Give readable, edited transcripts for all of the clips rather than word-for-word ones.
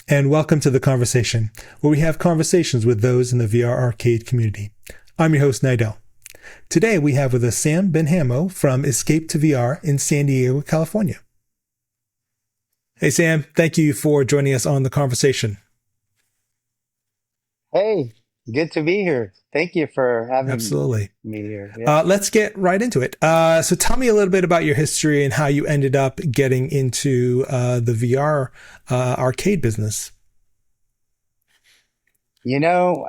and welcome to The Conversation, where we have conversations with those in the VR arcade community. I'm your host, Nidell. Today we have with us Sam Benhamo from Escape to VR in San Diego, California. Hey, Sam, thank you for joining us on The Conversation. Hey, good to be here. Thank you for having Absolutely. me here. Yeah. Let's get right into it. So tell me a little bit about your history and how you ended up getting into the VR arcade business. You know,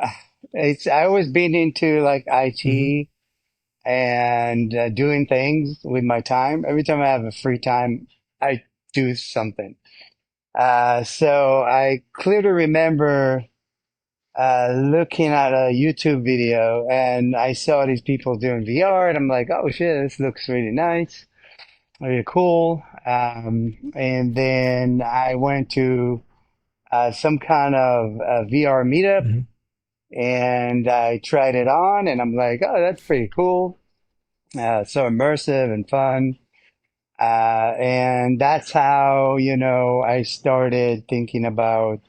it's I always been into like Mm-hmm. IT and doing things with my time. Every time I have a free time, I do something. So I clearly remember looking at a YouTube video and I saw these people doing VR and I'm like, oh shit, this looks really nice, really cool. And then I went to some kind of VR meetup, Mm-hmm. and I tried it on, and I'm like, oh, that's pretty cool. So immersive and fun. And that's how, I started thinking about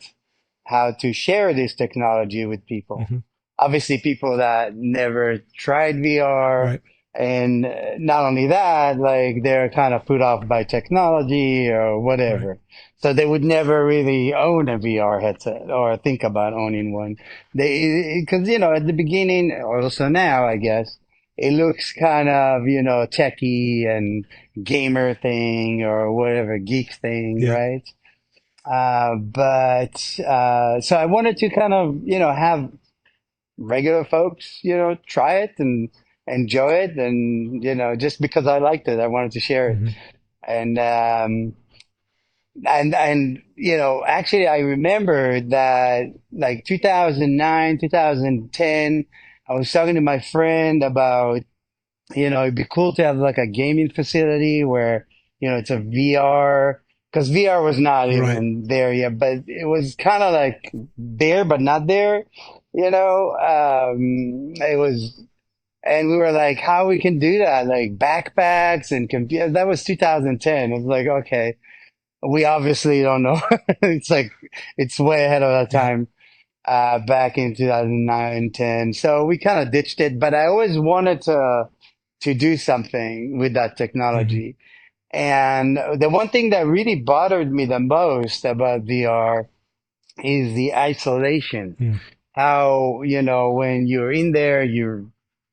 how to share this technology with people. Mm-hmm. Obviously, people that never tried VR. Right. And not only that, like they're kind of put off by technology or Right. whatever. So they would never really own a VR headset or think about owning one. Because, at the beginning, or also now, I guess, it looks kind of, techie and gamer thing or whatever, geek thing, Yeah. right? But so I wanted to kind of, have regular folks, try it and enjoy it. And, just because I liked it, I wanted to share it. Mm-hmm. And, actually, I remember that like 2009, 2010, I was talking to my friend about, it'd be cool to have like a gaming facility where, it's a VR, because VR was not Right. even there yet, but it was kind of like there, but not there, it was, and we were like, how we can do that? Like backpacks and computer. That was 2010. It was like, okay, we obviously don't know. It's like, it's way ahead of our Yeah. time, back in 2009, 10. So we kind of ditched it, but I always wanted to do something with that Mm-hmm. technology. And the one thing that really bothered me the most about VR is the isolation. Mm. How, when you're in there, you're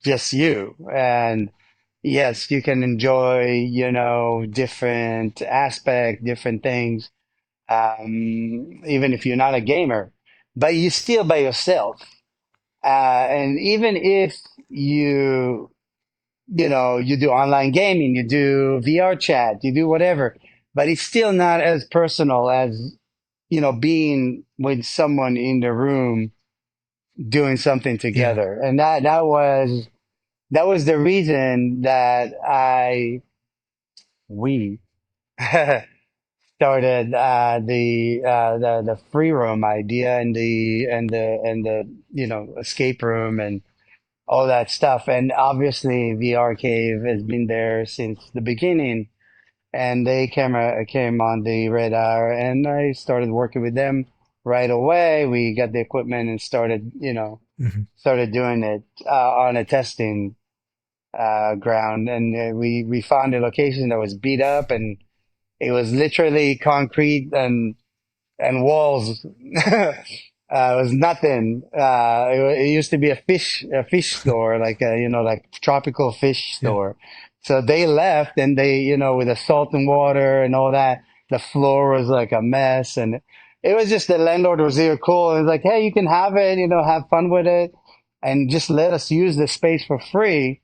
just you. And yes, you can enjoy, different aspect, different things, even if you're not a gamer, but you're still by yourself. And even if you, you do online gaming, you do VR chat, you do whatever, but it's still not as personal as, being with someone in the room doing something Yeah. together. And that was the reason that we started the free roam idea and the escape room and all that stuff. And obviously, VR Cave has been there since the beginning, and they came on the radar, and I started working with them right away. We got the equipment and Mm-hmm. started doing it on a testing ground, and we found a location that was beat up, and it was literally concrete and walls. It was nothing. It used to be a fish store, like like tropical fish Yeah. store. So they left, and they, with the salt and water and all that, the floor was like a mess, and it was just the landlord was here cool. And was like, hey, you can have it, have fun with it, and just let us use the space for free.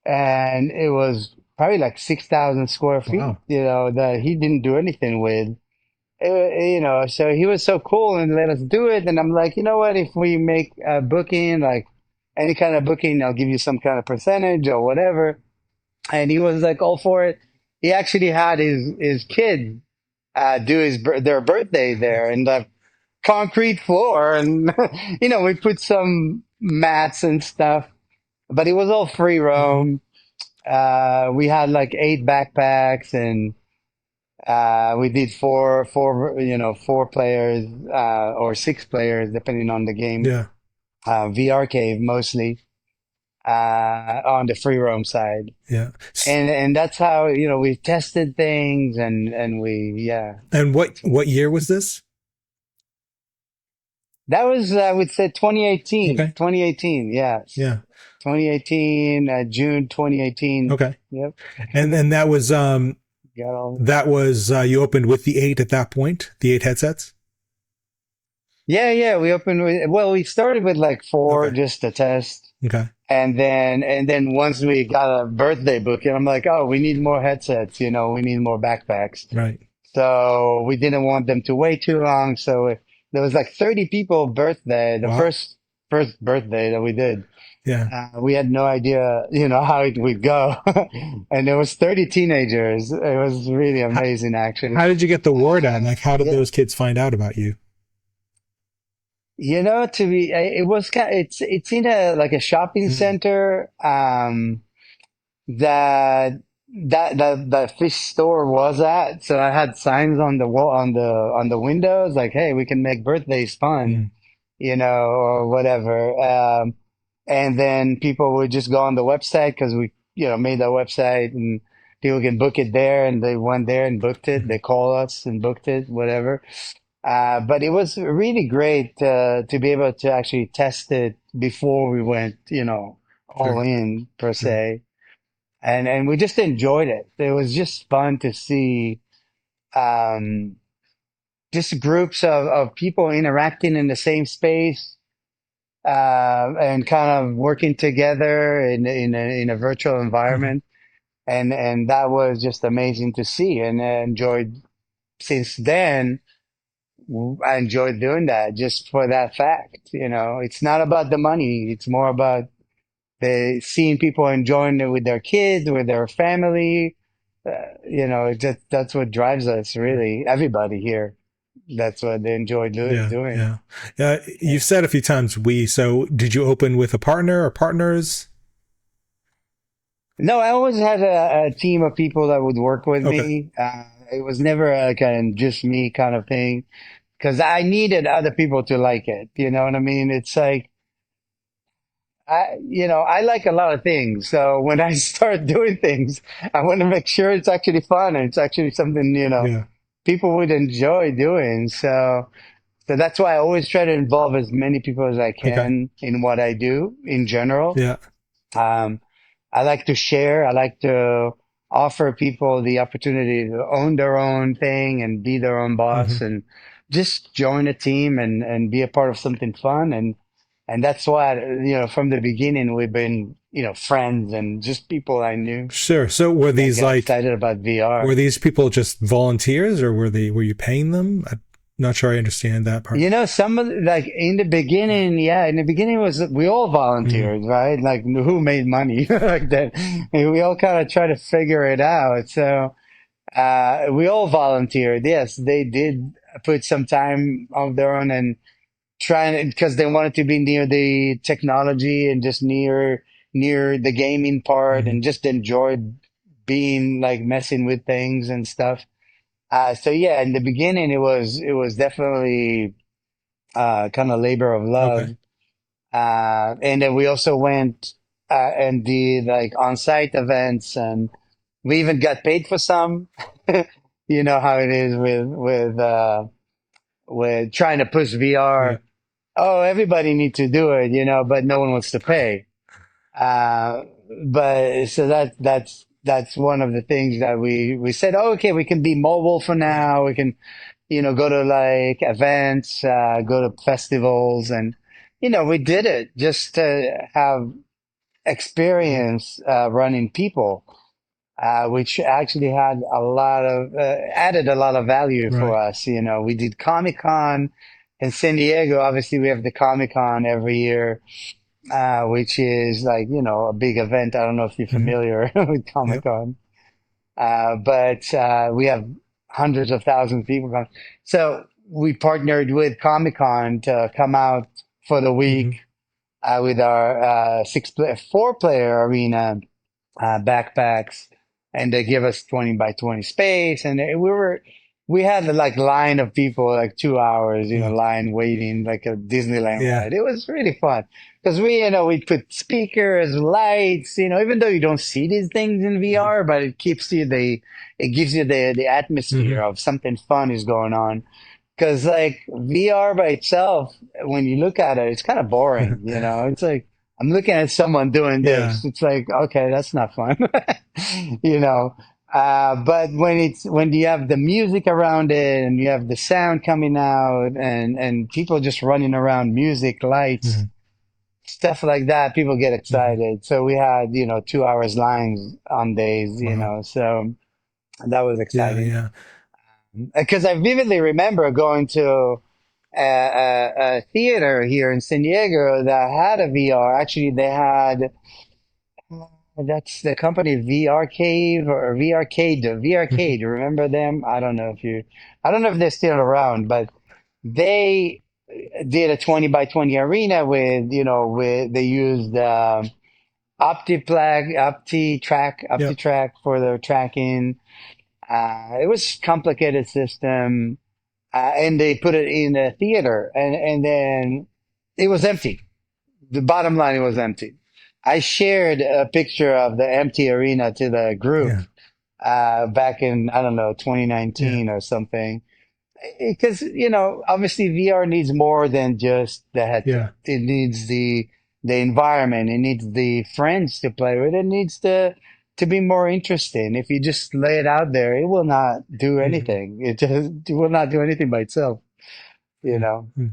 And it was probably like 6,000 square feet, Wow. that he didn't do anything with. So he was so cool and let us do it. And I'm like, you know what? If we make a booking, like any kind of booking, I'll give you some kind of percentage or whatever. And he was like all for it. He actually had his kid do their birthday there in the concrete floor, and we put some mats and stuff. But it was all free Mm-hmm. roam. We had like 8 backpacks and We did four players, or six players, depending on the game. Yeah. VR cave mostly, on the free roam side. Yeah. And that's how, we tested things, and yeah. And what year was this? That was, I would say, 2018. Okay. 2018, yes. Yeah. 2018, June 2018. Okay. Yep. And Got all. that was you opened with the 8 at that point, the 8 headsets? Yeah, yeah. We opened with, well, we started with like four Okay. just to test. Okay. And then once we got a birthday booking, I'm like, oh, we need more headsets, we need more backpacks. Right. So we didn't want them to wait too long. So there was like 30 people birthday, the Wow. first birthday that we did. Yeah. We had no idea, how it would go. And there was 30 teenagers. It was really How, amazing, actually. how did you get the word out? Like, how did Yeah. those kids find out about you? To be, it was kind it's in a, like a shopping Mm, center, that the fish store was at. So I had signs on the wall, on the windows, like, hey, we can make birthdays fun, mm, or whatever. And then people would just go on the website, because we, made the website, and people can book it there, and they went there and booked it. mm. They call us and booked it, whatever. But it was really great, to be able to actually test it before we went, all Sure. in, per Sure. se. And we just enjoyed it. It was just fun to see, um, just groups of people interacting in the same space, and kind of working together in a virtual Mhm. environment. And that was just amazing to see, and I enjoyed. Since then, I enjoyed doing that, just for that fact. It's not about the money. It's more about seeing people enjoying it with their kids, with their family. That's what drives us, really. Everybody here, that's what they enjoy Yeah. doing. Yeah. Yeah. Yeah. You've said a few times we. So did you open with a partner or partners? No, I always had a team of people that would work with Okay. me. It was never a kind of just me kind of thing, because I needed other people to like it. You know what I mean? It's like, I like a lot of things. So when I start doing things, I want to make sure it's actually fun, and it's actually something, Yeah. people would enjoy doing. So that's why I always try to involve as many people as I Okay. can in what I do in general. Yeah. Um, I like to share. I like to offer people the opportunity to own their own thing and be their own Hmm. boss, and just join a team, and be a part of something fun. And that's why, from the beginning, we've been, friends, and just people I knew Sure. So that got excited about were VR. these people just volunteers or were you paying them? I'm not sure I understand that part. Some of like in the beginning, yeah, in the beginning was we all Mm-hmm. volunteered, right? Like, who made money like that? And we all kind of try to figure it out. So, we all volunteered. Yes, they did put some time of their own, and trying, because they wanted to be near the technology, and just near the gaming part, Mm-hmm. and just enjoyed being like messing with things and stuff. So yeah, in the beginning, it was definitely, kind of labor of Okay. love. And then we also went, and did like on-site events, and we even got paid for some. You know how it is with trying to push Yeah. VR. Oh, everybody needs to do it, but no one wants to pay. Uh, but so that's one of the things that we said. Oh, okay, we can be mobile for Yeah. now. We can, go to like events, go to festivals, and we did it just to have Mm-hmm. experience, running people, which actually had added a lot of value for Right. us. We did Comic Con in San Diego. Obviously, we have the Comic Con every year, which is like, a big event. I don't know if you're Mm-hmm. familiar with Comic Yep. Con, but we have hundreds of thousands of people come. So we partnered with Comic Con to come out for the Mm-hmm. week, with our, four player arena, backpacks. and they give us 20 by 20 space. And we had like line of people, like 2 hours, Mm. line waiting like a Disneyland Yeah. ride. It was really fun because we put speakers, lights, even though you don't see these things in Mhm. VR, but it gives you the atmosphere Mhm. of something fun is going on. Because like VR by itself, when you look at it, it's kind of boring. It's like I'm looking at someone doing Yeah. this. It's like, okay, that's not fun. you know. But when you have the music around it and you have the sound coming out and people just running around, music, lights, Mhm. stuff like that, people get Mhm. excited. So we had 2 hours lines on days. Wow. So that was Yeah. exciting Yeah. because I vividly remember going to a theater here in San Diego that had a VR. Actually, they had that's the company VR Cave or VR Arcade. VR Mhm. Arcade, remember them? I don't know if they're still around, but they did a 20 by 20 arena with they used Yeah. OptiTrack for their tracking. It was complicated system. And they put it in a theater, and then it was empty. The bottom line, it was empty. I shared a picture of the empty arena to the group Yeah. back in I don't know Yeah. 2019 or something, because obviously VR needs more than just the headset. Yeah. It needs the environment. It needs the friends to play with. It needs to be more interesting. If you just lay it out there, it will not do Mhm. anything. It will not do anything by itself. You Mhm. know, Mhm.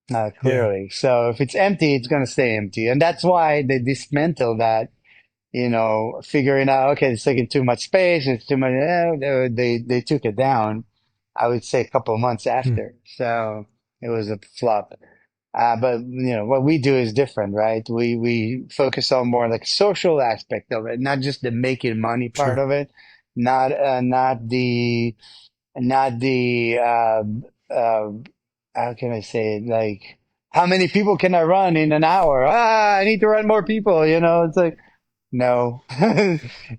Yeah. clearly. So if it's empty, it's going to stay empty, and that's why they dismantle that. Figuring out, okay, it's taking too much space. It's too much. They took it down. I would say a couple of months Mhm. after. So it was a flop. But what we do is different, right? We focus on more like social aspect of it, not just the making money part Sure. of it, not the how can I say it? Like how many people can I run in an hour? I need to run more people. It's like no,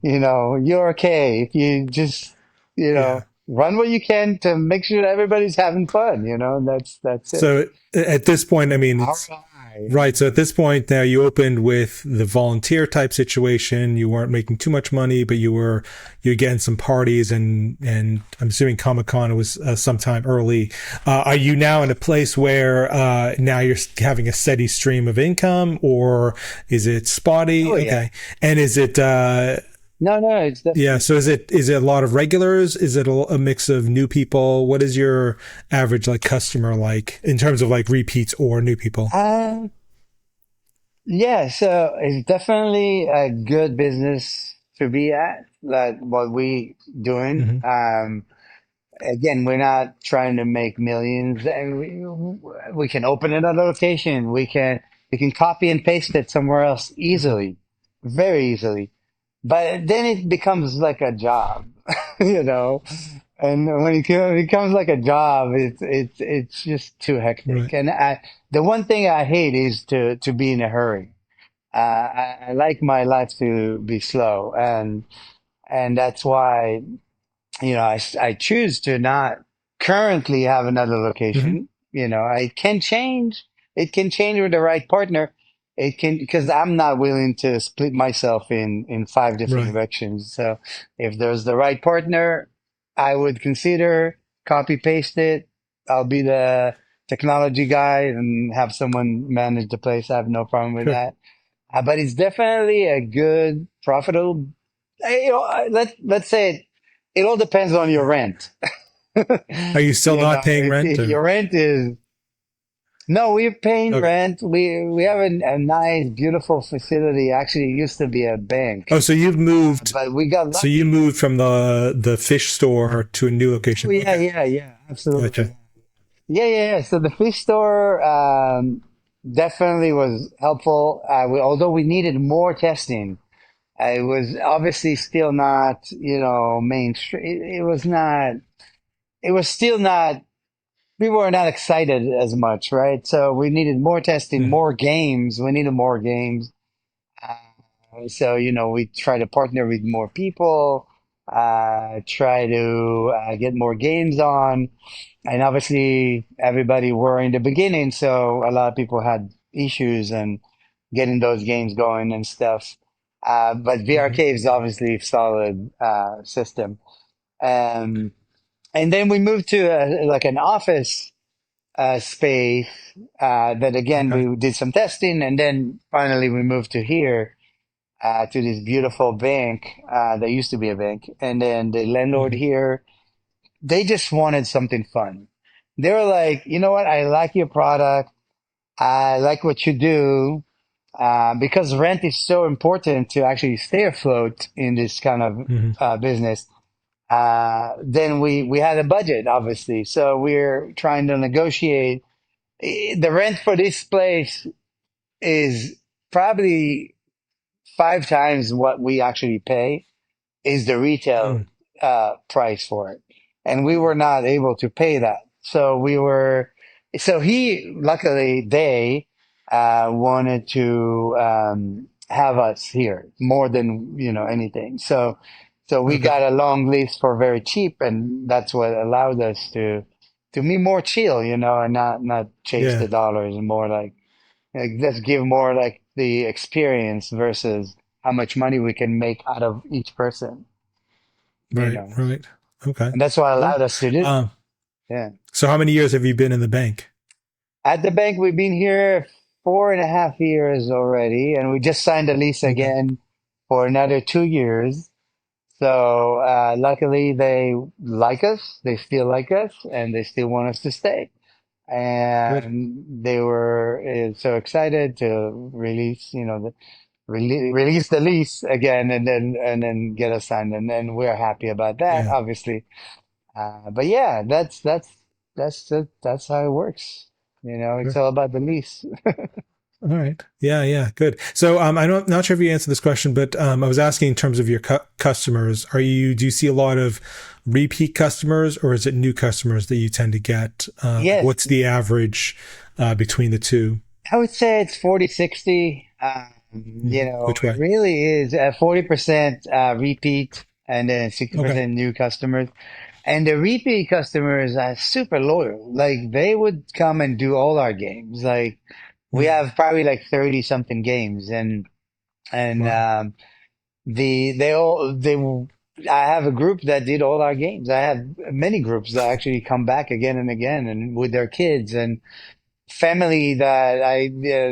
you're okay if you just Yeah. run what you can to make sure that everybody's having fun. And that's it. So at this point, I mean, All it's right. right. So at this point now you opened with the volunteer type situation. You weren't making too much money, but you're getting some parties and I'm assuming Comic Con was sometime early. Are you now in a place where now you're having a steady stream of income, or is it spotty? Oh yeah. Okay. And is it No, no, it's yeah, definitely. so is it a lot of regulars? Is it a mix of new people? What is your average like customer like in terms of like repeats or new people? Um, yeah, so it's definitely a good business to be at, like what we doing. Hmm. Again, we're not trying to make millions, and we can open another location. We can copy and paste it somewhere else Hmm. easily, very easily. But then it becomes like a job, you know. And when it becomes like a job, it's just too hectic. Right. And the one thing I hate is to be in a hurry. I like my life to be slow, and that's why I choose to not currently have another Hmm. location. I can change. It can change with the right partner. It can because I'm not willing to split myself in five different Right. directions. So if there's the right partner, I would consider copy paste it. I'll be the technology guy and have someone manage the place. I have no problem with Sure. that. But it's definitely a good, profitable. Let's say it all depends on your Yeah. rent. Are you still not paying rent If or your rent is no, we're paying okay? rent. We have a nice, beautiful facility. Actually, it used to be a Oh, bank, so you've moved. but we got So you lucky. moved from the fish store to a new Oh location. yeah, Okay. yeah, yeah, Gotcha. absolutely. Yeah. So the fish store definitely was helpful. Although we needed more testing. It was obviously still not, mainstream. It was not. It was still not. People were not excited as much, right? So we needed more testing, Mhm. more games. We needed more games. So we try to partner with more people. try to get more games on. And obviously, everybody were in the beginning, so a lot of people had issues and getting those games going and stuff. But Hmm. VRK is obviously a solid system. Um, and then we moved to like an office space that again Okay. we did some testing, and then finally we moved to here to this beautiful bank that used to be a bank. And then the landlord Hmm. here, they just wanted something fun. They were like, you know what? I like your product. I like what you do. Because rent is so important to actually stay afloat in this kind of Hmm. business. Then we had a budget, obviously. So we're trying to negotiate. The rent for this place is probably 5 times what we actually pay is the retail Hmm. price for it. And we were not able to pay that. So he, luckily, they wanted to have us here more than, anything. So we Okay. got a long lease for very cheap, and that's what allowed us to be more chill, and not chase the Yeah. dollars and more like let's give more like the experience versus how much money we can make out of each person, you Right. know. Right. Okay. And that's what Cool. allowed us to do. Um, Yeah. so how many years have you been in the bank? At the bank, we've been here 4.5 years already, and we just signed a lease Okay. again for another 2 years. So luckily, they like us, they still like us, and they still want us to stay. Good. And they were so excited to release, release the lease again, and then get us signed, and then we're happy about that, Yeah. obviously. But yeah, that's how it works. It's Sure. all about the lease. All right. Yeah, yeah, good. So, I'm not sure if you answered this question, but I was asking in terms of your customers. Do you see a lot of repeat customers, or is it new customers that you tend to get? Like, Yes, what's the average between the two? I would say it's 40/60. Mhm. Which It way? really is 40% repeat and then Okay. 60% new customers. And the repeat customers are super loyal. Like they would come and do all our games. Like we Mm. have probably like 30 something games, and Wow. I have a group that did all our games. I have many groups that actually come back again and again and with their kids and family that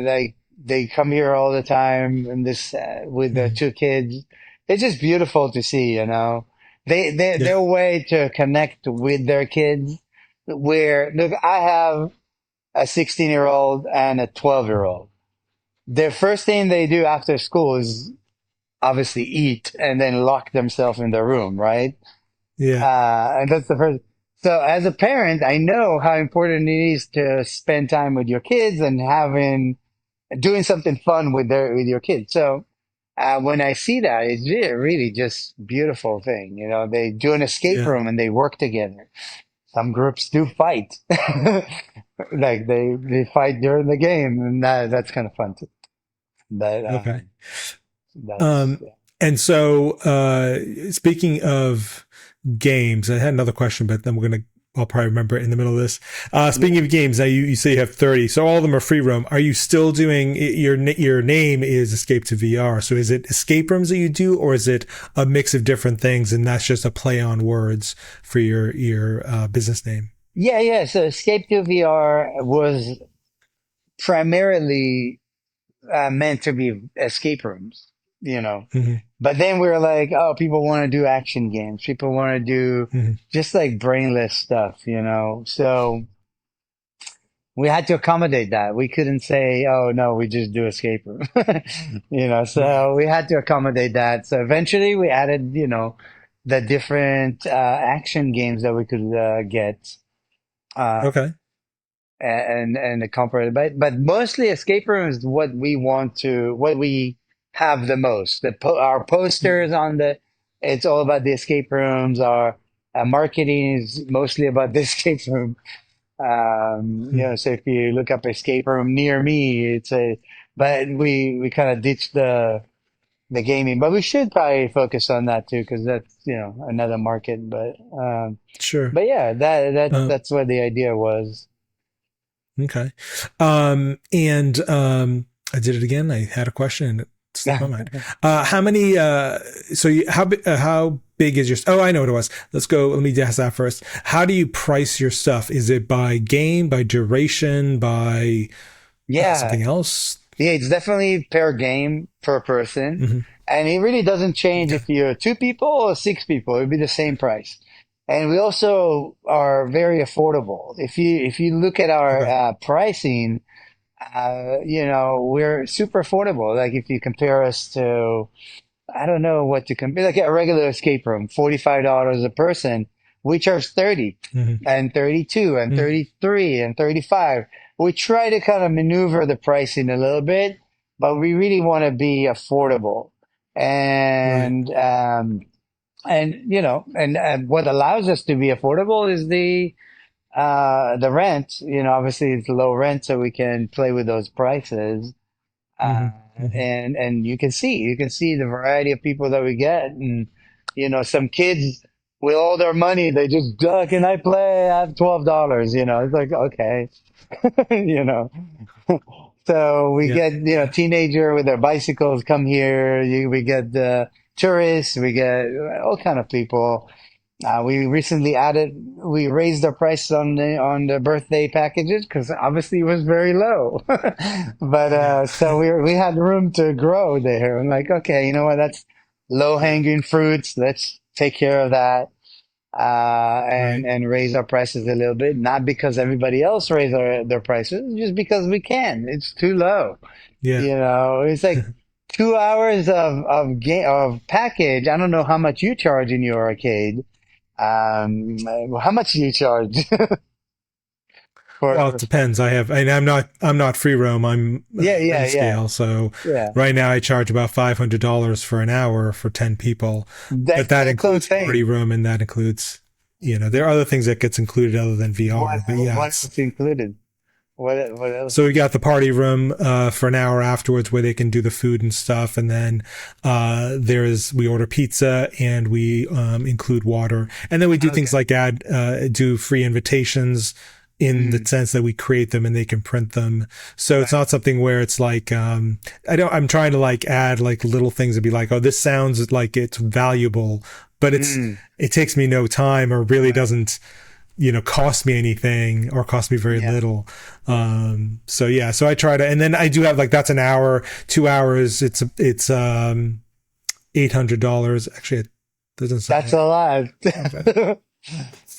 like they come here all the time and this with their Mhm. 2 kids. It's just beautiful to see. Their Yeah. way to connect with their kids. Where look, I have a 16-year-old and a 12-year-old. Their first thing they do after school is obviously eat and then lock themselves in their room, right? Yeah. And that's the first. So as a parent, I know how important it is to spend time with your kids and doing something fun with your kids. So when I see that, it's really, really just beautiful thing. They do an escape Yeah. room and they work together. Some groups do fight, like they fight during the game, and that's kind of fun too. But Okay. that's Um, and so, speaking of games, I had another question, but then I'll probably remember it in the middle of this. Speaking yeah. of games, now you say you have 30, so all of them are free roam. Are you still doing your name is Escape to VR? So is it escape rooms that you do, or is it a mix of different things, and that's just a play on words for your business name? Yeah, yeah. So Escape to VR was primarily meant to be escape rooms, you know. Hmm. But then we were like, oh, people want to do action games. People want to do Hmm. just like brainless stuff. So we had to accommodate that. We couldn't say, oh, no, we just do escape room. Right. So we had to accommodate that. So eventually we added, the different action games that we could get. Uh, Okay. and the comfort. But mostly escape room is what we have the most. Our posters Hmm. on it's all about the escape rooms. Our marketing is mostly about the escape room. Hmm. So if you look up escape room near me, but we kind of ditched the gaming, but we should probably focus on that too, because that's, another market. Sure. But yeah, Uh, that's what the idea was. okay. And I did it again. I had a question and it slipped my mind. How many? How big is your? Oh, I know what it was. Let's go. Let me ask that first. How do you price your stuff? Is it by game, by duration, by Yeah, something else? yeah, it's definitely per game per person, Mm-hmm. and it really doesn't change Okay. if you're two people or six people. It'd be the same price. And we also are very affordable. If you look at our Okay. pricing, we're super affordable. Like if you compare us to, I don't know what to compare, like a regular escape room, $45 a person. We charge 30 Mm-hmm. and 32 and Mm-hmm. 33 and 35. We try to kind of maneuver the pricing a little bit, but we really want to be affordable. Right. And, and what allows us to be affordable is the rent. Obviously it's low rent, so we can play with those prices. Uh, Mm-hmm. Mm-hmm. and you can see the variety of people that we get, and some kids with all their money, they just, can I play? I have $12. It's like, okay, you know. So we Yeah. get, Yeah. teenager with their bicycles come here. We get the tourists. We get all kind of people. We raised the price on the birthday packages because obviously it was very low. But Yeah. so we had room to grow there. I'm like, okay, you know what? That's low hanging fruits. Let's take care of that, and Right. raise our prices a little bit. Not because everybody else raised their prices, just because we can. It's too low. Yeah. It's like 2 hours of game of package. I don't know how much you charge in your arcade. How much do you charge Well, it for? depends. And I'm not free roam. I'm Yeah, yeah, yeah, grayscale. So yeah. right now I charge about $500 for an hour for 10 people, but that That's includes party insane. room and that includes, there are other things that gets included other than What VR. But yeah, what it's else included? What else? so we got the party room for an hour afterwards where they can do the food and stuff, and then we order pizza and we include water, and then we do things Okay. like do free invitations in the Mm, sense that we create them and they can print them. So it's right. not something where it's like I'm trying to like add like little things and be like, oh, this sounds like it's valuable, but Mm, it takes me no time or really right. doesn't cost me anything or cost me very Yeah. little. Yeah. So yeah, so I try to, and then I do have like, that's an hour, 2 hours. It's $800. Actually, it doesn't sound That's a right. lot. Okay.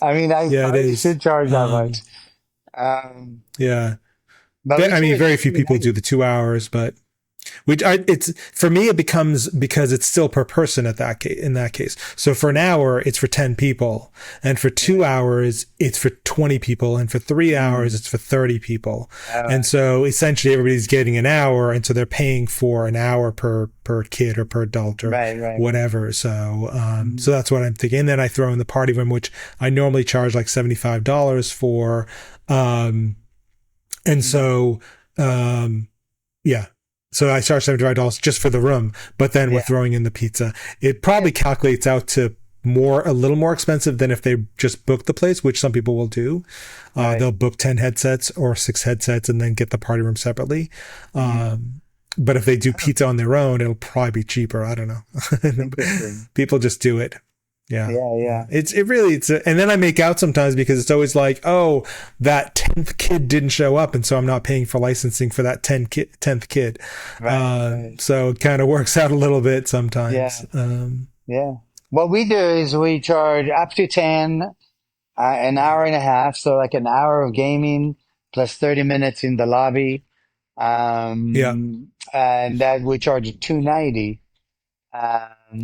I mean, I Yeah, it probably is. should charge that much. Um, Um, yeah. but we I mean, charge very few people do 290. the 2 hours, but it's for me, it becomes because it's still per person in that case. So for an hour, it's for 10 people. And for two Right. hours, it's for 20 people. And for 3 hours, Mm, it's for 30 people. And all so essentially everybody's getting an hour. And so they're paying for an hour per kid or per adult or right. Right. whatever. So, Mm, so that's what I'm thinking. And then I throw in the party room, which I normally charge like $75 for. Um, and mm, so, um, yeah. So I charge $75 just for the room, but then we're yeah. throwing in the pizza. It Yeah. probably calculates out to a little more expensive than if they just book the place, which some people will do. Right. They'll book 10 headsets or 6 headsets and then get the party room separately. Mm. But if they do Oh, pizza on their own, it'll probably be cheaper. I don't know. interesting. People just do it. Yeah. Yeah. Yeah. Yeah. And then I make out sometimes because it's always like, oh, that 10th kid didn't show up. And so I'm not paying for licensing for that 10th kid. Right. Right. So it kind of works out a little bit Yeah. sometimes. Yeah. What we do is we charge up to 10, an hour and a half. So like an hour of gaming plus 30 minutes in the lobby. Yeah. And that we charge 290.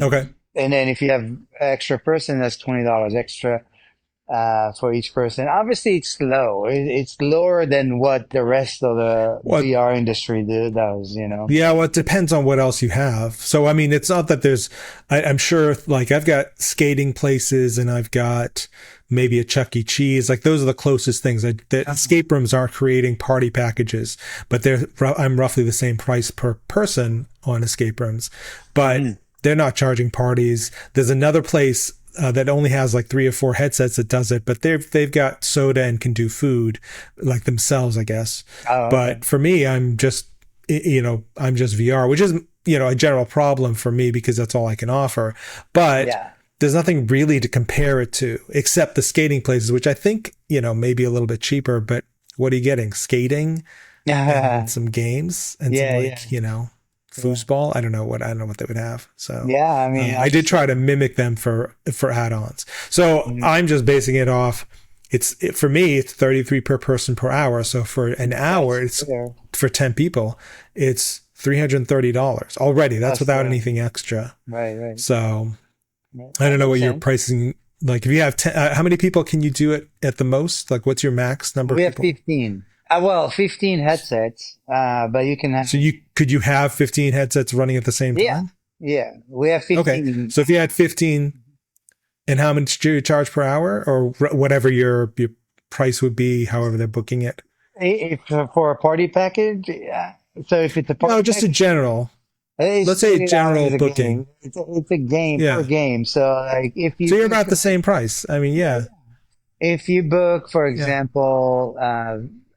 Okay. And then if you have extra person, that's $20 extra for each person. Obviously, it's low. It's lower than what the rest of the What? VR industry does. Yeah, well, it depends on what else you have. So, I mean, it's not that I'm sure, like, I've got skating places and I've got maybe a Chuck E. Cheese. Like those are the closest things. The escape rooms aren't creating party packages, but I'm roughly the same price per person on escape rooms, but Mhm. they're not charging parties. There's another place that only has like 3 or 4 headsets that does it, but they've got soda and can do food like themselves, I guess. Oh, okay. But for me, I'm just VR, which is a general problem for me because that's all I can offer. But Yeah. there's nothing really to compare it to except the skating places, which I think maybe a little bit cheaper. But what are you getting? Skating and Yeah, some games and some yeah, like yeah. foosball. I don't know what they would have. So Yeah, I mean, I did try to absolutely. mimic them for add-ons. So Mhm. I'm just basing it off. For me, it's 33 per person per hour. So for an hour, That's it's fair. for 10 people, it's $330 already. That's Plus without the anything extra. right, right, So right. I That don't know makes what your sense. pricing like. If you have how many people can you do it at the most? Like, what's your max number of We have people? 15. Well, 15 headsets, but you can So have, could you have 15 headsets running at the same yeah, time? yeah. We have Okay. 15. So if you had 15, and how much do you charge per hour, or whatever your price would be, however they're booking it? If for a party package, so if it's a No, party just a package, general. it's Let's say a $30 general a booking. game. It's a game per Yeah. game. So like if you So you're book, about the same price. I mean, yeah, yeah, yeah. If you book, for yeah. example,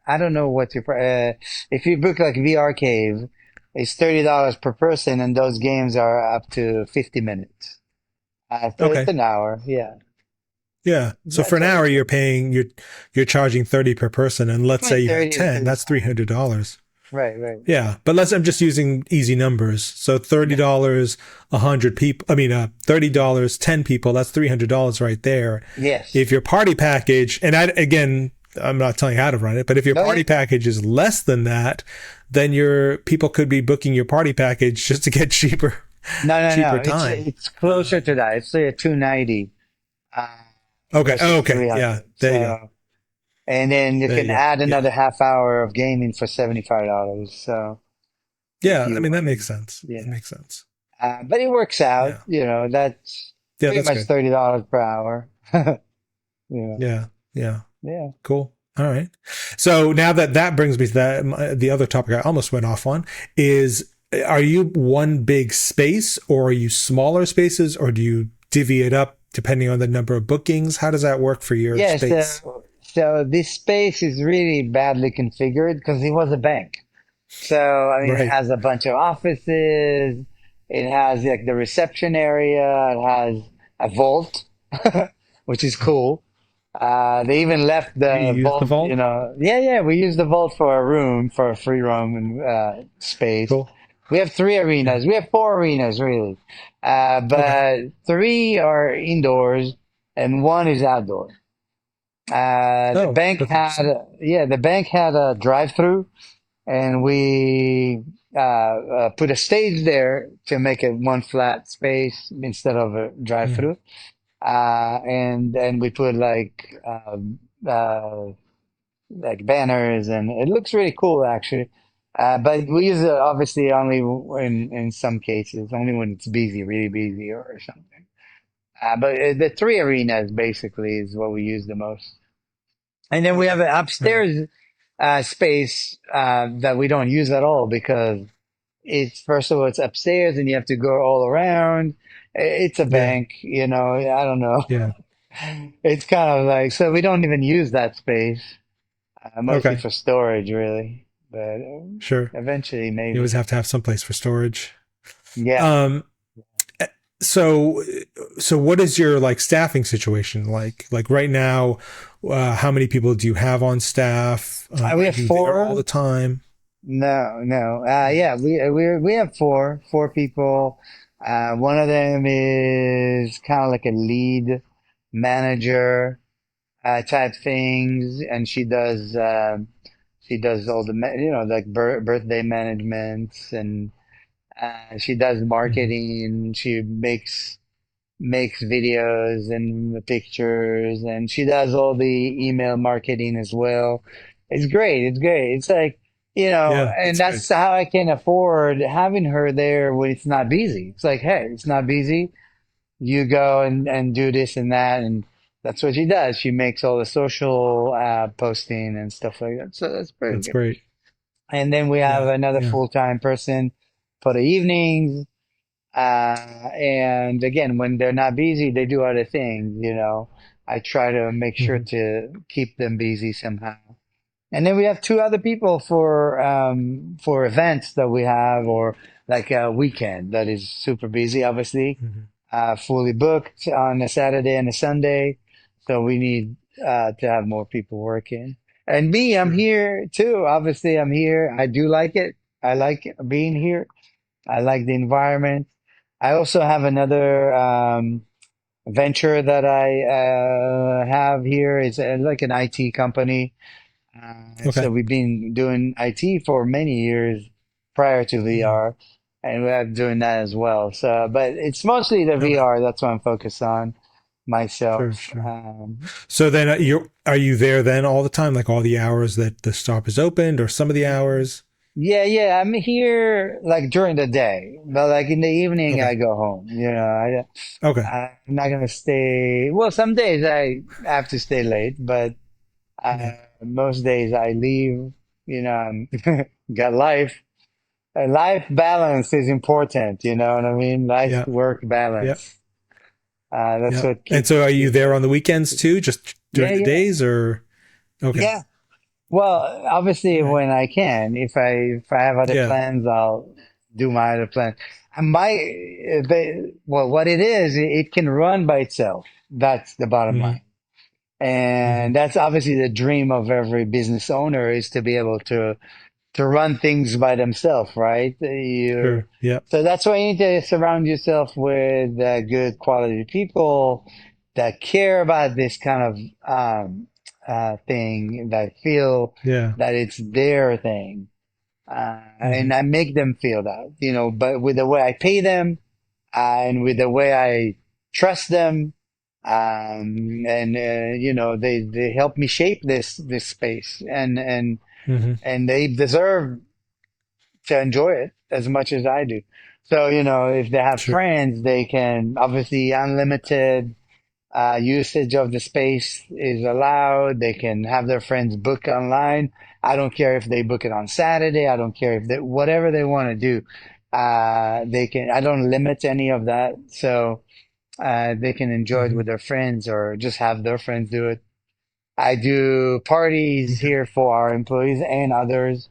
I don't know what if you book like VR Cave, it's $30 per person, and those games are up to 50 minutes. So it's Okay. an hour. Yeah. Yeah. So for That's an what hour, it's you're charging 30 per person, and let's say between you had 30 and 10, that's 35. $300. Right, right. Yeah, but I'm just using easy numbers. So Yeah. $30, 100 people. I mean, $30, 10 people. That's $300 right there. Yes. If your party package, and again, I'm not telling you how to run it, but if your No, yeah. party package is less than that, then your people could be booking your party package just to get cheaper, No, no, no. cheaper It's time. it's closer to that. It's say a 290 uh, Okay. Oh, versus okay. Yeah. 300. There you go. So, and then you There can you go. add Yeah. another half hour of gaming for $75. So if Yeah. I you mean, that wanted, makes sense. That yeah. makes sense. But it works out. Yeah. That's Yeah. pretty That's much good. $30 per hour. Yeah, Yeah. Yeah. yeah. Cool. All right. So now that brings me to the other topic I almost went off on is, are you one big space, or are you smaller spaces, or do you divvy it up depending on the number of bookings? How does that work for your Yeah, space? so this space is really badly configured because it was a bank. So, I mean, it Right. has a bunch of offices. It has like the reception area. It has a vault, which is cool. They even left You the use the vault, vault? yeah, yeah, we use the vault for a room, for a free room and space. Cool. We have three Yeah. arenas. We have four arenas, really. Okay. But three are indoors and one is outdoor. The Oh, bank that's had, interesting. yeah, the bank had a drive-through, and we put a stage there to make it one flat space instead of a Mm. drive-through. And then we put like banners, and it looks really cool actually. But we use it obviously only in some cases, only when it's busy, really busy or something. But the three arenas basically is what we use the most. And then we have Okay. an All right. upstairs space that we don't use at all because it's first of all it's upstairs and you have to go all around. It's a Yeah. bank, I don't know. Yeah. It's kind of like so we don't even use that space, mostly Okay. for storage, really. But Sure. eventually, You always maybe. have to have some place for storage. Yeah. Um, so what is your like staffing situation like right now? How many people do you have on staff? We Are have you there all four. the time? No, no. Yeah, we have four people. One of them is kind of like a lead manager type things, and she does all the like birthday management, and she does Mhm. marketing. She makes videos and pictures, and she does all the email marketing as well. It's great. It's great. It's like, Yeah, and that's good. that's how I can afford having her there when it's not busy. It's like, hey, it's not busy. You go and do this and that. And that's what she does. She makes all the social posting and stuff like that. So that's pretty That's good. great. And then we have Yeah. another Yeah. full-time person for the evenings. And again, when they're not busy, they do other things, you know. I try to make sure Hmm. to keep them busy somehow. And then we have two other people for events that we have, or like a weekend that is super busy, obviously, Hmm. fully booked on a Saturday and a Sunday. So we need to have more people working. And me, I'm Sure. here too. Obviously, I'm here. I do like it. I like being here. I like the environment. I also have another venture that I have here. It's like an IT company. So Okay. we've been doing IT for many years prior to Mm. VR, and we're doing that as well. So, but it's mostly the Okay. VR. That's what I'm focused on Sure. myself. Sure. So then are you there then all the time, like all the hours that the shop is opened, or some of the hours? Yeah, yeah. I'm here like during the day, but like in the evening, Okay. I go home. You know, Okay. I'm not gonna stay. Well, some days I have to stay late, but Yeah. most days I leave. You know, I'm got life. Life balance is important. You know what I mean? Life Yeah. work Yeah. balance. That's Yeah. what And so are you keeps there it. on the weekends too, just Yeah, during the yeah, days, or okay. yeah. Well, obviously, All right. when I can, if I have other Yeah. plans, I'll do my other plans. And well, what it is, it can run by itself. That's the bottom Hmm. line. And Hmm. that's obviously the dream of every business owner is to be able to run things by themselves, right? Sure. Yeah. So that's why you need to surround yourself with good quality people that care about this kind of thing, that feel Yeah. that it's their thing. Hmm. And I make them feel that, you know, but with the way I pay them and with the way I trust them, and you know, they help me shape this space, Hmm. and they deserve to enjoy it as much as I do. So, you know, if they have Sure. friends, they can obviously unlimited usage of the space is allowed. They can have their friends book online. I don't care if they book it on Saturday. I don't care if they, whatever they want to do. They can, I don't limit any of that. So, they can enjoy it Hmm. with their friends or just have their friends do it. I do parties Okay. here for our employees and others,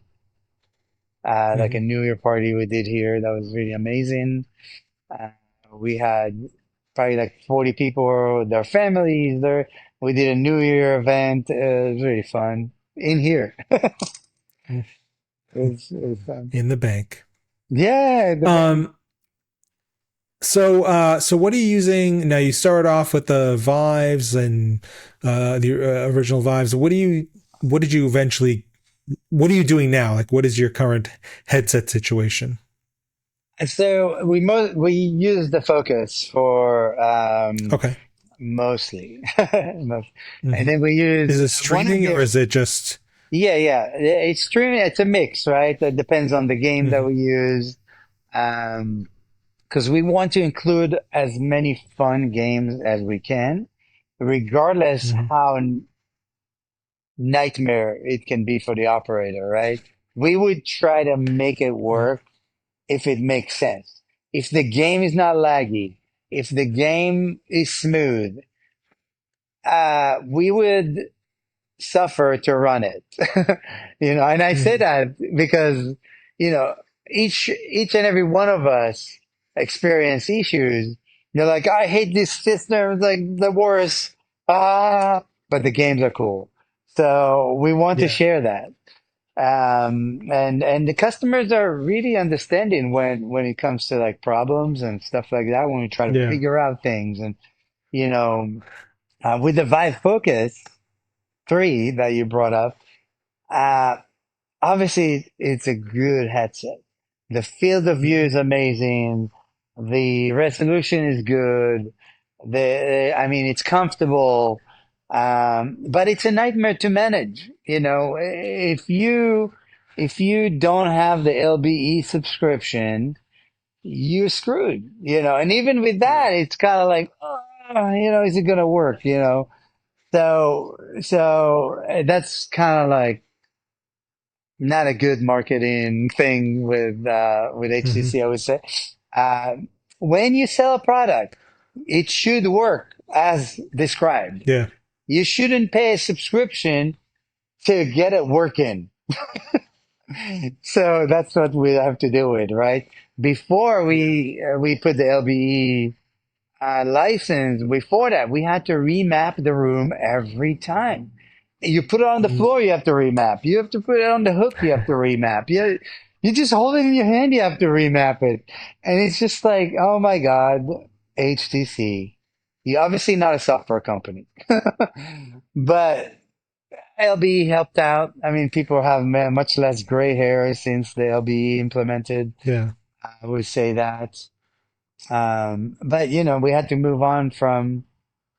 like a Hmm. New Year party we did here. That was really amazing. Uh, we had probably like 40 people with their families there. We did a New Year event. It was really fun in here. It was fun. In the bank. Yeah, the bank. Um, so what are you using now? You started off with the Vives and the original Vives. What did you eventually? What are you doing now? Like, what is your current headset situation? So we use the Focus for Okay. mostly, and Hmm. then we use Is it one of streaming or the is it just? yeah, yeah, it's streaming. It's a mix, right? It depends on the game that Hmm. we use. Um, because we want to include as many fun games as we can, regardless Hmm. how nightmare it can be for the operator, right? We would try to make it Yeah. work if it makes sense. If the game is not laggy, if the game is smooth, we would suffer to run it. You know, and I say Hmm. that because, you know, each and every one of us experience issues. You're like, I hate this system, it's like the worst. But the games are cool. So we want to Yeah. share that. And the customers are really understanding when it comes to like problems and stuff like that, when we try to Yeah. figure out things. And, you know, with the Vive Focus 3 that you brought up, uh, obviously it's a good headset. The field of view Hmm. is amazing. The resolution is good. I mean, it's comfortable. But it's a nightmare to manage. You know, if you don't have the LBE subscription, you're screwed, you know. And even with Right. that, it's kind of like, oh, you know, is it going to work? You know, So that's kind of like not a good marketing thing with Hmm. HTC, I would say. Uh, when you sell a product, it should work as described. Yeah. You shouldn't pay a subscription to get it working. So that's what we have to do with, right? Before we put the LBE license, before that, we had to remap the room every time. You put it on the Mm. floor, you have to remap. You have to put it on the hook, you have to remap. You just hold it in your hand, you have to remap it. And it's just like, oh my God, HTC. You're obviously not a software company. But LBE helped out. I mean, people have much less gray hair since the LBE implemented. Yeah. I would say that. But we had to move on from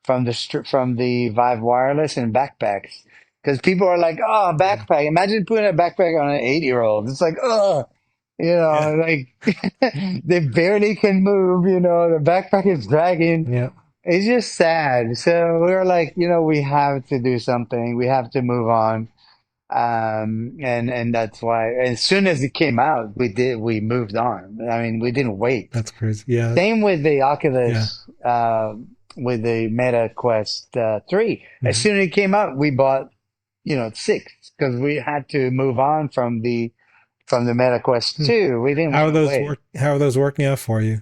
the Vive wireless and backpacks because people are like, oh, Yeah. backpack. Imagine putting a backpack on an 8-year-old. It's like, oh, Yeah. like they barely can move. The backpack is dragging. Yeah. It's just sad. So we were like, we have to do something. We have to move on. And that's why as soon as it came out, we moved on. I mean, we didn't wait. That's crazy. Yeah. Same with the Yeah. Oculus, with the Meta Quest 3. As Hmm. soon as it came out, we bought, 6 because we had to move on from the Meta Quest 2. We didn't want to wait. How are those working out for you?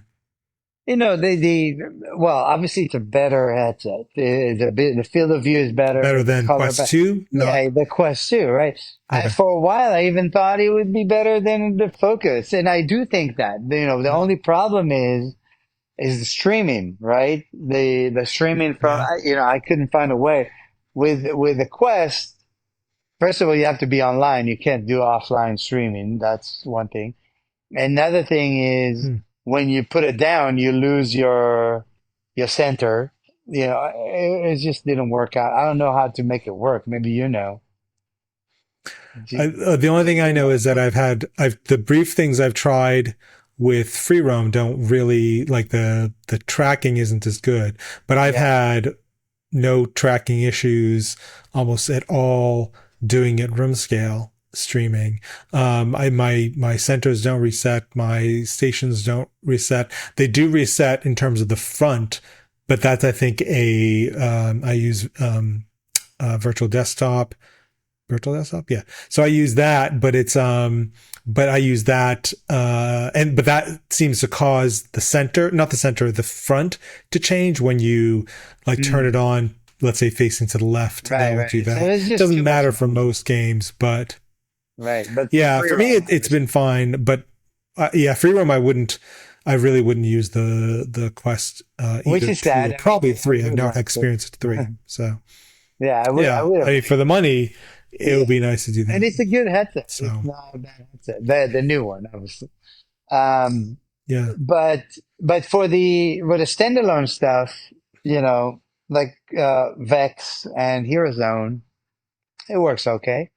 Well, obviously it's a better headset. The field of view is better, Better the than color Quest better. 2? Not Yeah, the Quest 2, right? okay. For a while, I even thought it would be better than the Focus, and I do think that. The Yeah. only problem is the streaming, right? The streaming from Yeah. I couldn't find a way with the Quest. First of all, you have to be online. You can't do offline streaming. That's one thing. Another thing is Hmm. when you put it down, you lose your center. It just didn't work out. I don't know how to make it work. Maybe you know. The only thing I know is that I've the brief things I've tried with free roam don't really like the tracking isn't as good, but I've Yeah. had no tracking issues almost at all doing it room scale streaming. My centers don't reset, my stations don't reset. They do reset in terms of the front, but that's I think a I use virtual desktop. Yeah. So I use that, but but I use that, but that seems to cause the center, not the center, the front to change when you like turn it Mm. on, let's say facing to the left, Right, that'll do right. So that. it's It just doesn't too much matter for noise. most games, but Right. But for yeah, free for me, roam, it's been fine, but yeah, free roam, I really wouldn't use the Quest, which either is two or sad. I mean, probably I three. I've would not like to. experienced three. So Yeah, I yeah, would I have mean, for the money, it Yeah. would be nice to do And that. it's a good headset. It's So not a bad headset. The new one, obviously. Um, yeah. but for the standalone stuff, like Vex and Hero Zone, it works okay.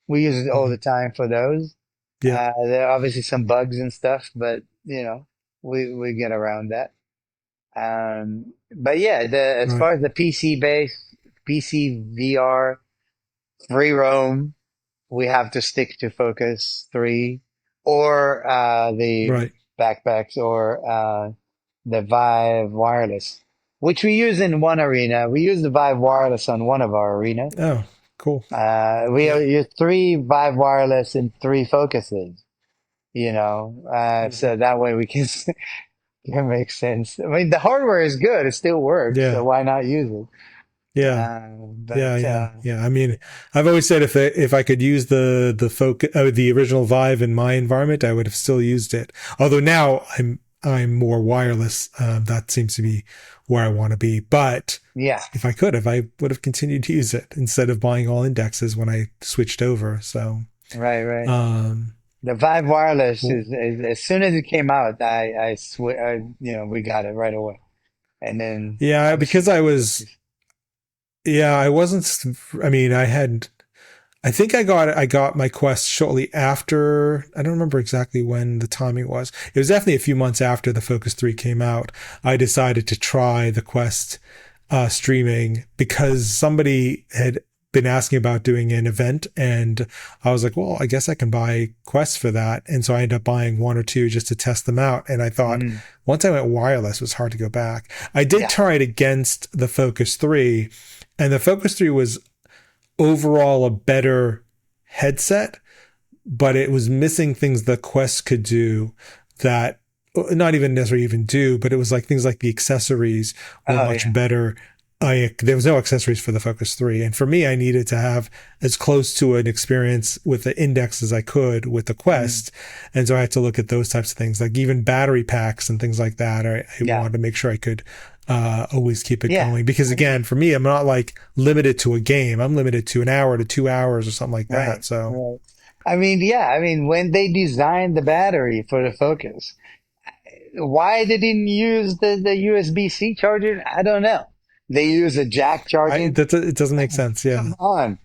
We use it all Mhm. the time for those. Yeah. There are obviously some bugs and stuff, but we get around that. But yeah, the as Right. far as the PC based PC VR free roam, we have to stick to Focus 3 or the Right. backpacks or the Vive wireless, which we use in one arena. We use the Vive wireless on one of our arenas. Oh, cool. We Yeah. use 3 Vive wireless and 3 focuses, Mhm. so that way we can, can make sense. I mean, the hardware is good. It still works. So Yeah. why not use it? Yeah. Uh, Yeah. but Yeah. Yeah. I mean, I've always said if I could use the original Vive in my environment, I would have still used it. Although now I'm more wireless. That seems to be where I want to be. But yeah, if I would have continued to use it instead of buying all indexes when I switched over. So, right, right. um, The Vive Wireless well, is as soon as it came out, we got it right away. And then yeah, obviously, because I wasn't, I mean, I think I got my Quest shortly after. I don't remember exactly when the timing was. It was definitely a few months after the Focus 3 came out. I decided to try the Quest streaming because somebody had been asking about doing an event, and I was like, well, I guess I can buy Quests for that. And so I ended up buying one or two just to test them out. And I thought Mm. once I went wireless, it was hard to go back. I did Yeah. try it against the Focus 3, and the Focus 3 was overall a better headset, but it was missing things the Quest could do that not even necessarily even do, but it was like things like the accessories were Oh much yeah. better. There was no accessories for the Focus 3. And for me, I needed to have as close to an experience with the Index as I could with the Mm. Quest. And so I had to look at those types of things, like even battery packs and things like that. I Yeah. wanted to make sure I could always keep it Yeah. going. Because again, for me, I'm not like limited to a game. I'm limited to an hour to 2 hours or something like that. Right. So Right. I mean, yeah. I mean, when they designed the battery for the Focus, why they didn't use the USB-C charger? I don't know. They use a jack charging. it doesn't make sense. Come Yeah. on.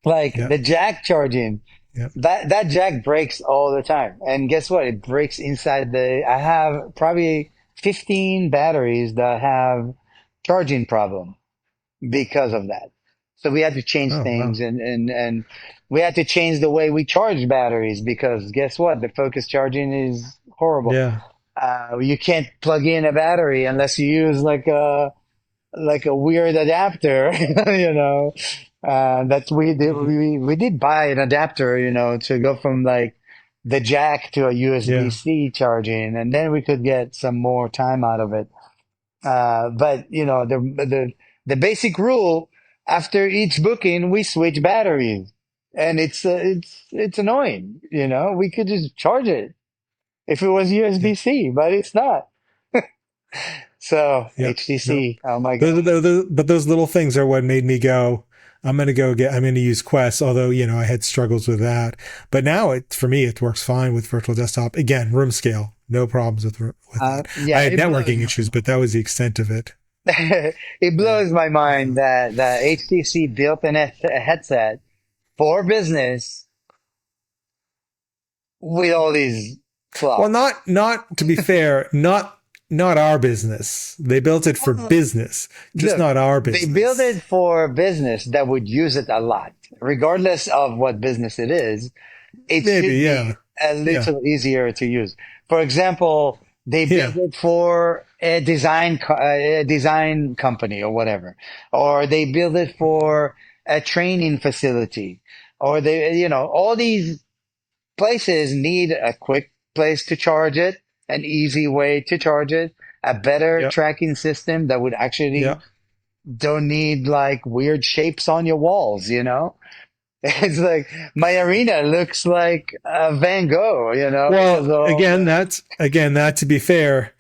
Like Yeah. the jack charging, Yeah. that jack breaks all the time. And guess what? It breaks inside I have probably 15 batteries that have charging problem because of that. So we had to change Oh, things wow. and we had to change the way we charge batteries because guess what? The focus charging is horrible. Yeah. You can't plug in a battery unless you use like a weird adapter, you know. That Mhm. we did buy an adapter, you know, to go from like the jack to a Yeah. USB-C charging, and then we could get some more time out of it. But you know, the basic rule after each booking, we switch batteries, and it's annoying, you know. We could just charge it if it was Yeah. USB-C, but it's not. So Yeah. No. HTC, oh my God. But those little things are what made me go, I'm going to use Quest, although, I had struggles with that. But now for me, it works fine with virtual desktop. Again, room scale, no problems with that. I Yeah, had it blows networking my issues, but that was the extent of it. it Yeah. blows my mind So, that HTC built a headset for business with all these well, flaws. not to be fair, not our business. They built it for business, just Look, not our they built business. it for business that would use it a lot, regardless of what business it is. It Maybe, should yeah. be a Yeah. little easier to use. For example, they build Yeah. it for a design company or whatever, or they build it for a training facility, or all these places need a quick place to charge it, an easy way to charge it, a better Yeah. tracking system that would actually Yeah. don't need like weird shapes on your walls, you know? It's like my arena looks like a Van Gogh, you know, because Well, of all the that to be fair,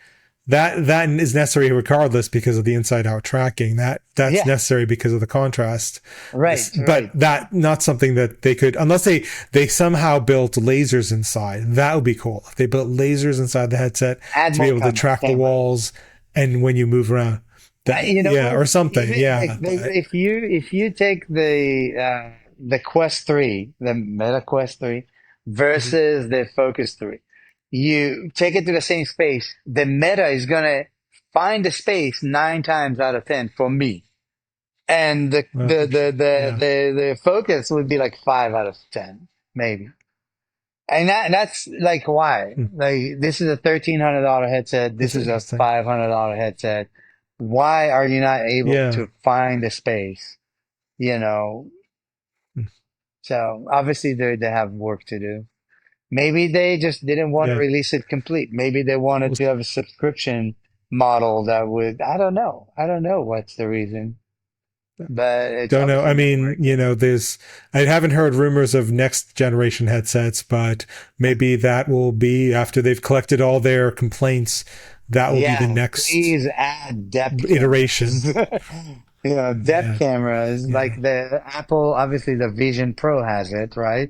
that is necessary regardless because of the inside out tracking. That's yeah, necessary because of the contrast. right, But right. that not something that they could unless they somehow built lasers inside. That would be cool. If they built lasers inside the headset Add to be more able to track the cameras. walls and when you move around. That You know yeah, what? or something. Even like Yeah. But if you take the Quest 3, the Meta Quest 3 mhm. versus the Focus 3, you take it to the same space, the Meta is gonna find the space 9 times out of 10 for me. And Well, yeah. the Focus would be like 5 out of 10, maybe. And that's like why? Hmm. Like this is a $1,300 headset. This That's is a interesting. $500 headset. Why are you not able Yeah. to find the space? You know, Hmm. so obviously they have work to do. Maybe they just didn't want to Yeah. release it complete. Maybe they wanted to have a subscription model that would, I don't know. I don't know what's the reason, but it's Don't know. obviously I not mean, working. I haven't heard rumors of next generation headsets, but maybe that will be after they've collected all their complaints. That will be the Yeah, next please add depth iteration. cameras. Depth Yeah. cameras Yeah. like the Apple, obviously the Vision Pro has it, right?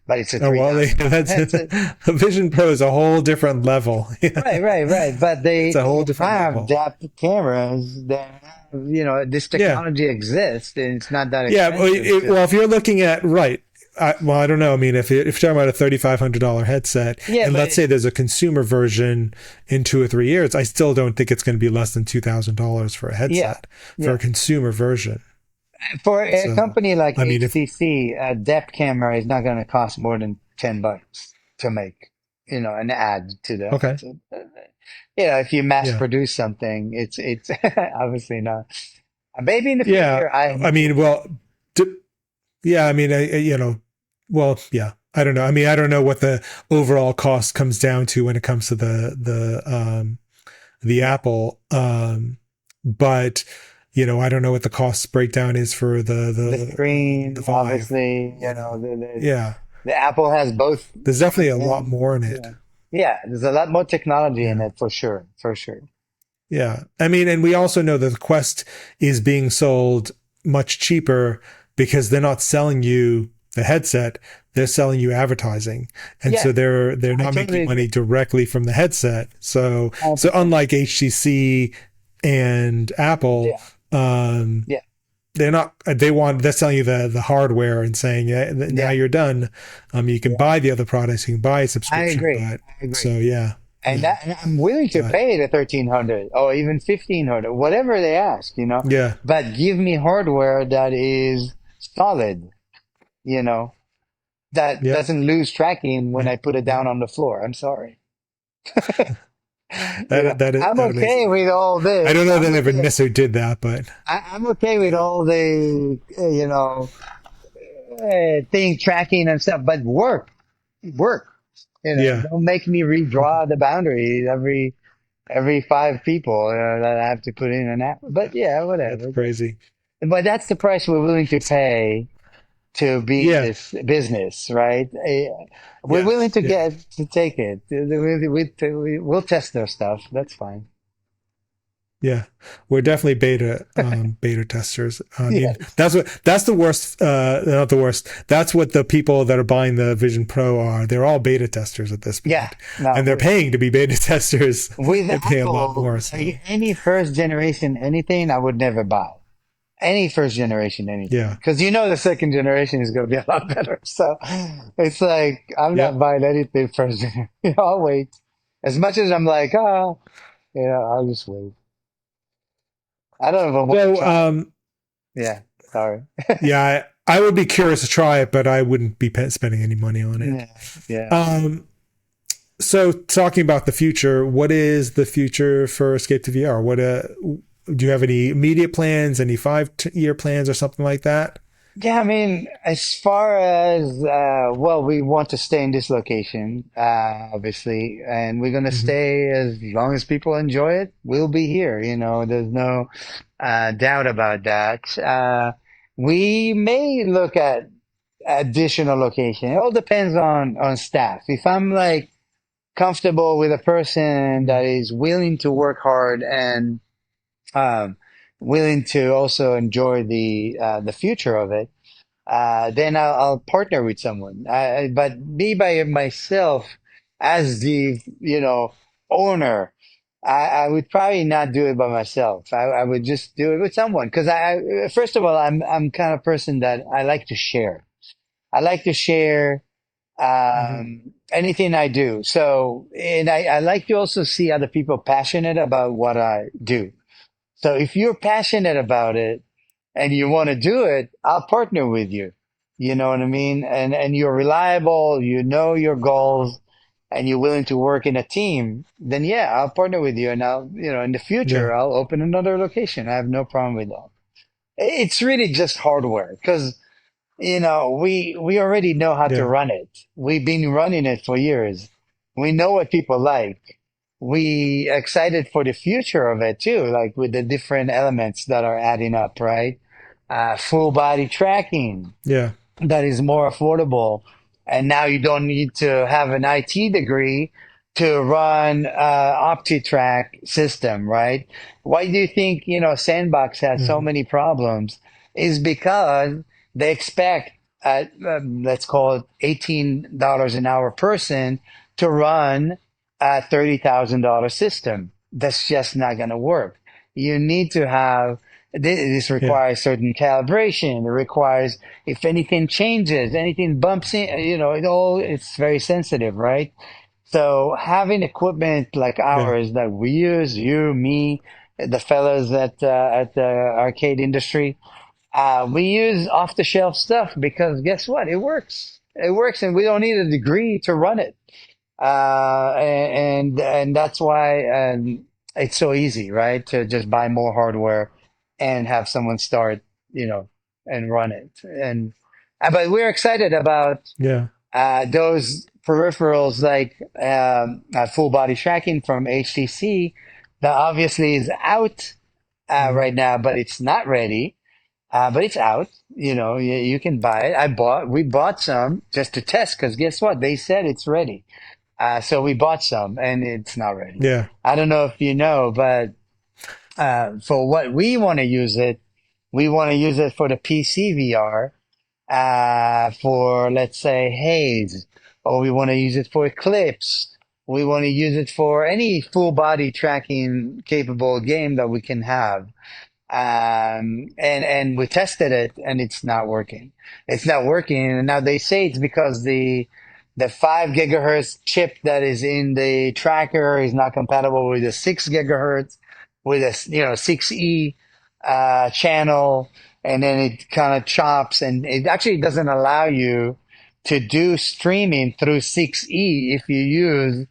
But it's a Oh, well, $3,000 that's headset. the Vision Pro is a whole different level. Right, right, right. But It's a whole they different have level. depth cameras that have, this Yeah. technology exists and it's not that Yeah. expensive Well, to. if you're looking at, right. well, I don't know. I mean, if you're talking about a $3,500 headset, Yeah, and but let's say there's a consumer version in 2 or 3 years, I still don't think it's going to be less than $2,000 for a yeah, headset for a yeah. consumer version. For a So, company like I mean, if HTC, a depth camera is not going to cost more than $10 to make, an ad to the okay, headset. If you mass yeah, produce something, it's obviously not. Maybe in the yeah. future, I have I no mean, clue. well, yeah. I mean, well, yeah. I don't know. I mean, I don't know what the overall cost comes down to when it comes to the Yeah, Apple. But I don't know what the cost breakdown is for the the the screen, Vive. obviously, You know, the, the yeah. the Apple has both There's definitely front a lot and more in it. yeah, yeah. There's a lot more technology in Yeah, it for sure, for sure. yeah. I mean, and we also know that the Quest is being sold much cheaper because they're not selling you the headset; they're selling you advertising, and so Yeah, they're I not totally making money agree. directly from the headset. So 100%. unlike HTC and Apple, Yeah, um, yeah, they're selling you the hardware and saying, yeah, now yeah, you're done. You can yeah. buy the other products, you can buy a I subscription, agree. but I agree. so yeah, yeah, And I'm willing to but pay the 1300 or even 1500, whatever they ask, yeah, but give me hardware that is solid, you know, that yeah, doesn't lose tracking when yeah, I put it yeah. down on the floor. I'm sorry. I'm That makes okay sense. with all I this. don't know I'm that I ever okay. necessarily did that, but I'm okay with all the, thing tracking and stuff, but work, yeah, don't make me redraw the boundaries every five people that I have to put in an app. But yeah, that's whatever. crazy. But that's the price we're willing to pay to be in Yeah, this business, right? We're yeah, willing to yeah. get to take it. We'll test their stuff. That's fine. Yeah, we're definitely beta testers. I mean, Yes. that's the worst. Not the worst. That's what the people that are buying the Vision Pro are. They're all beta testers at this Yeah. point, No. and they're paying to be beta testers. With They pay a lot Apple, more. So any first generation anything, I would never buy. Any first generation anything, yeah, because the second generation is going to be a lot better. So it's like I'm yeah. not buying anything first. I'll wait. As much as I'm like, I'll just wait. I don't even want to So try it. Yeah, sorry. yeah, I would be curious to try it, but I wouldn't be spending any money on it. Yeah, yeah. Um, so talking about the future, what is the future for Escape to VR? Do you have any immediate plans, any 5-year plans or something like that? Yeah, I mean, as far as well, we want to stay in this location, obviously, and we're gonna Hmm. stay as long as people enjoy it. We'll be here, there's no doubt about that. We may look at additional location. It all depends on staff. If I'm like comfortable with a person that is willing to work hard and um, willing to also enjoy the future of it, then I'll partner with someone. But me by myself as the owner, I would probably not do it by myself. I would just do it with someone because first of all I'm kind of person that I like to share. I like to share Hmm. anything I do. So and I like to also see other people passionate about what I do. So if you're passionate about it and you want to do it, I'll partner with you. You know what I mean? And you're reliable, you know your goals, and you're willing to work in a team, then yeah, I'll partner with you and I'll, in the Yeah, future, I'll open another location. I have no problem with that. It's really just hardware because we already know how to yeah, run it. We've been running it for years. We know what people like. We excited for the future of it too, like with the different elements that are adding up, right? Full body tracking, yeah, that is more affordable. And now you don't need to have an IT degree to run OptiTrack system, right? Why do you think, Sandbox has so hmm, many problems? Is because they expect, let's call it $18 an hour person to run a $30,000 system. That's just not going to work. You need to have This Yeah. requires certain calibration. It requires if anything changes, anything bumps in, it's very sensitive, right? So having equipment like Yeah. ours that we use, you, me, the fellas at the arcade industry, we use off the shelf stuff because guess what? It works. It works, and we don't need a degree to run it. And that's why it's so easy, right? To just buy more hardware and have someone start, and run it. And but we're excited about Yeah. those peripherals like full body tracking from HTC that obviously is out Mhm. right now, but it's not ready. But it's out. You can buy it. We bought some just to test because guess what? They said it's ready. So we bought some and it's not ready. Yeah. I don't know if you know, but for what we want to use it for the PC VR, for let's say Haze, or we want to use it for Eclipse. We want to use it for any full body tracking capable game that we can have. And we tested it and it's not working. It's not working. And now they say it's because the 5 gigahertz chip that is in the tracker is not compatible with the 6 gigahertz, with a 6E channel, and then it kind of chops, and it actually doesn't allow you to do streaming through 6E if you use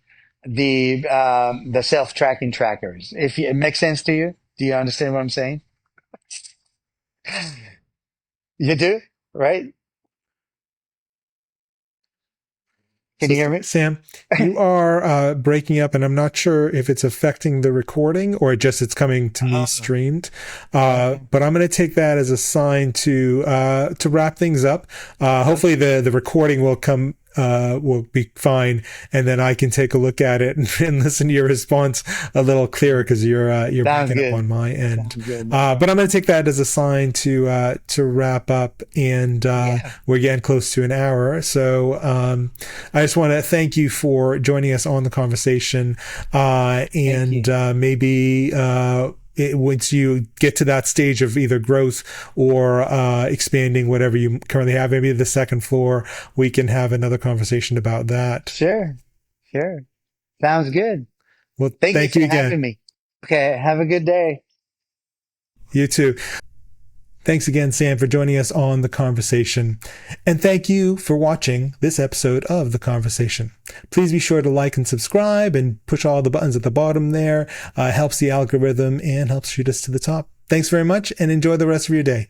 the self tracking trackers. If it makes sense to you, do you understand what I'm saying? You do, right? Can So, you hear me? Sam, you are breaking up, and I'm not sure if it's affecting the recording or just it's coming to me Oh, streamed. okay. But I'm going to take that as a sign to wrap things up. Hopefully, Okay. the recording will be fine, and then I can take a look at it and listen to your response a little clearer because you're Sounds breaking up good. on my end. Sounds good. No But I'm problem. going to take that as a sign to wrap up, and Yeah. we're getting close to an hour. So I just want to thank you for joining us on the conversation, Thank and you. maybe. Once you get to that stage of either growth or expanding whatever you currently have, maybe the second floor, we can have another conversation about that. Sure. Sure. Sounds good. Well, Thank you thank for you again. having me. Okay. Have a good day. You too. Thanks again, Sam, for joining us on The Conversation. And thank you for watching this episode of The Conversation. Please be sure to like and subscribe and push all the buttons at the bottom there. Helps the algorithm and helps shoot us to the top. Thanks very much and enjoy the rest of your day.